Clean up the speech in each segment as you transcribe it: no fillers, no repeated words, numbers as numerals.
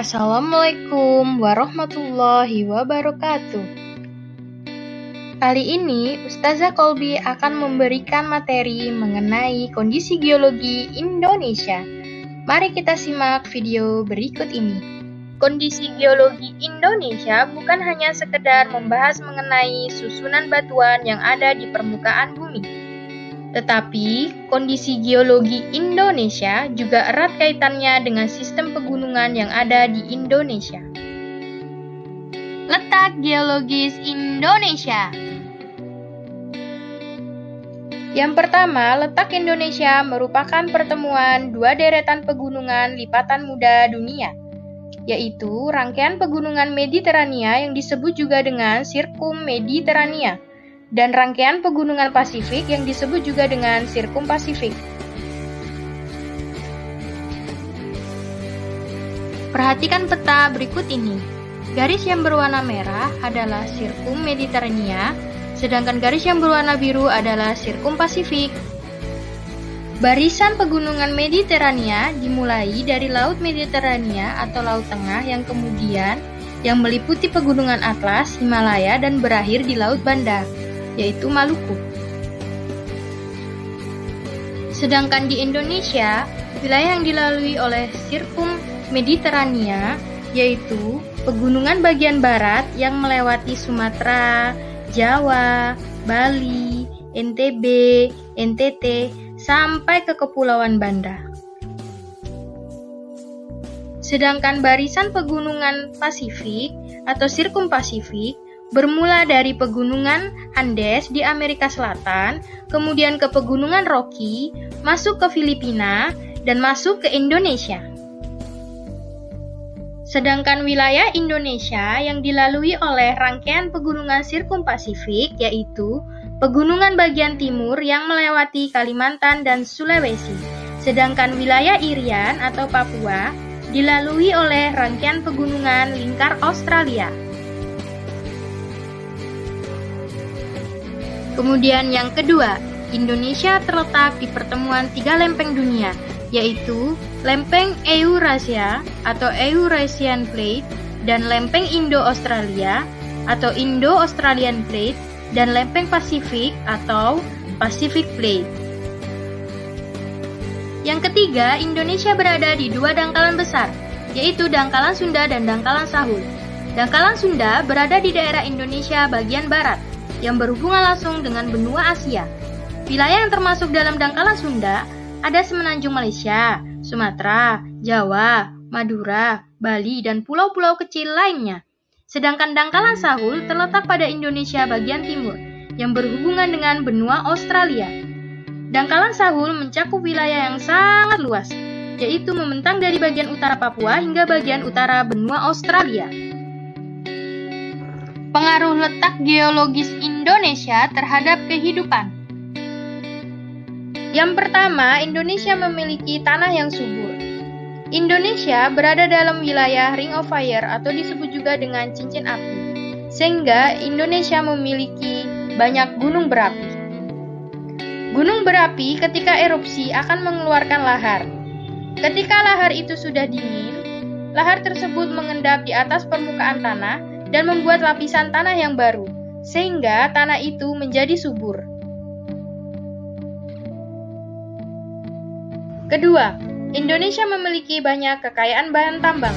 Assalamualaikum warahmatullahi wabarakatuh. Kali ini Ustazah Kolbi akan memberikan materi mengenai kondisi geologi Indonesia. Mari kita simak video berikut ini. Kondisi geologi Indonesia bukan hanya sekedar membahas mengenai susunan batuan yang ada di permukaan bumi. Tetapi, kondisi geologi Indonesia juga erat kaitannya dengan sistem pegunungan yang ada di Indonesia. Letak geologis Indonesia. Yang pertama, letak Indonesia merupakan pertemuan dua deretan pegunungan lipatan muda dunia, yaitu rangkaian pegunungan Mediterania yang disebut juga dengan Sirkum Mediterania, dan rangkaian pegunungan Pasifik yang disebut juga dengan Sirkum Pasifik. Perhatikan peta berikut ini. Garis yang berwarna merah adalah Sirkum Mediterania, sedangkan garis yang berwarna biru adalah Sirkum Pasifik. Barisan pegunungan Mediterania dimulai dari Laut Mediterania atau Laut Tengah yang meliputi pegunungan Atlas, Himalaya, dan berakhir di Laut Banda, yaitu Maluku. Sedangkan di Indonesia, wilayah yang dilalui oleh Sirkum Mediterania yaitu pegunungan bagian barat yang melewati Sumatera, Jawa, Bali, NTB, NTT, sampai ke Kepulauan Banda. Sedangkan barisan pegunungan Pasifik atau Sirkum Pasifik bermula dari pegunungan Andes di Amerika Selatan, kemudian ke pegunungan Rocky, masuk ke Filipina, dan masuk ke Indonesia. Sedangkan wilayah Indonesia yang dilalui oleh rangkaian pegunungan Sirkum Pasifik yaitu pegunungan bagian timur yang melewati Kalimantan dan Sulawesi. Sedangkan wilayah Irian atau Papua dilalui oleh rangkaian pegunungan lingkar Australia. Kemudian yang kedua, Indonesia terletak di pertemuan tiga lempeng dunia, yaitu lempeng Eurasia atau Eurasian Plate, dan lempeng Indo-Australia atau Indo-Australian Plate, dan lempeng Pasifik atau Pacific Plate. Yang ketiga, Indonesia berada di dua dangkalan besar, yaitu dangkalan Sunda dan dangkalan Sahul. Dangkalan Sunda berada di daerah Indonesia bagian barat, yang berhubungan langsung dengan benua Asia. Wilayah yang termasuk dalam dangkalan Sunda ada semenanjung Malaysia, Sumatera, Jawa, Madura, Bali, dan pulau-pulau kecil lainnya. Sedangkan dangkalan Sahul terletak pada Indonesia bagian timur, yang berhubungan dengan benua Australia. Dangkalan Sahul mencakup wilayah yang sangat luas, yaitu membentang dari bagian utara Papua hingga bagian utara benua Australia. Pengaruh letak geologis Indonesia terhadap kehidupan. Yang pertama, Indonesia memiliki tanah yang subur. Indonesia berada dalam wilayah Ring of Fire atau disebut juga dengan cincin api, sehingga Indonesia memiliki banyak gunung berapi. Gunung berapi ketika erupsi akan mengeluarkan lahar. Ketika lahar itu sudah dingin, lahar tersebut mengendap di atas permukaan tanah dan membuat lapisan tanah yang baru, sehingga tanah itu menjadi subur. Kedua, Indonesia memiliki banyak kekayaan bahan tambang.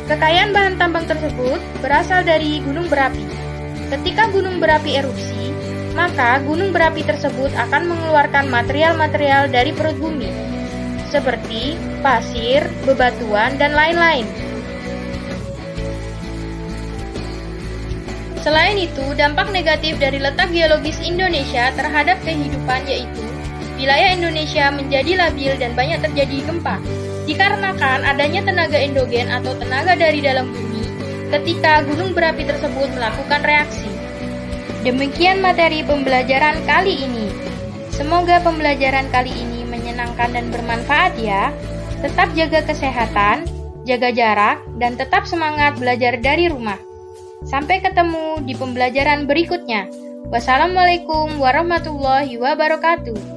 Kekayaan bahan tambang tersebut berasal dari gunung berapi. Ketika gunung berapi erupsi, maka gunung berapi tersebut akan mengeluarkan material-material dari perut bumi, seperti pasir, bebatuan, dan lain-lain. Selain itu, dampak negatif dari letak geologis Indonesia terhadap kehidupan yaitu wilayah Indonesia menjadi labil dan banyak terjadi gempa, dikarenakan adanya tenaga endogen atau tenaga dari dalam bumi ketika gunung berapi tersebut melakukan reaksi. Demikian materi pembelajaran kali ini. Semoga pembelajaran kali ini menyenangkan dan bermanfaat ya. Tetap jaga kesehatan, jaga jarak, dan tetap semangat belajar dari rumah. Sampai ketemu di pembelajaran berikutnya. Wassalamualaikum warahmatullahi wabarakatuh.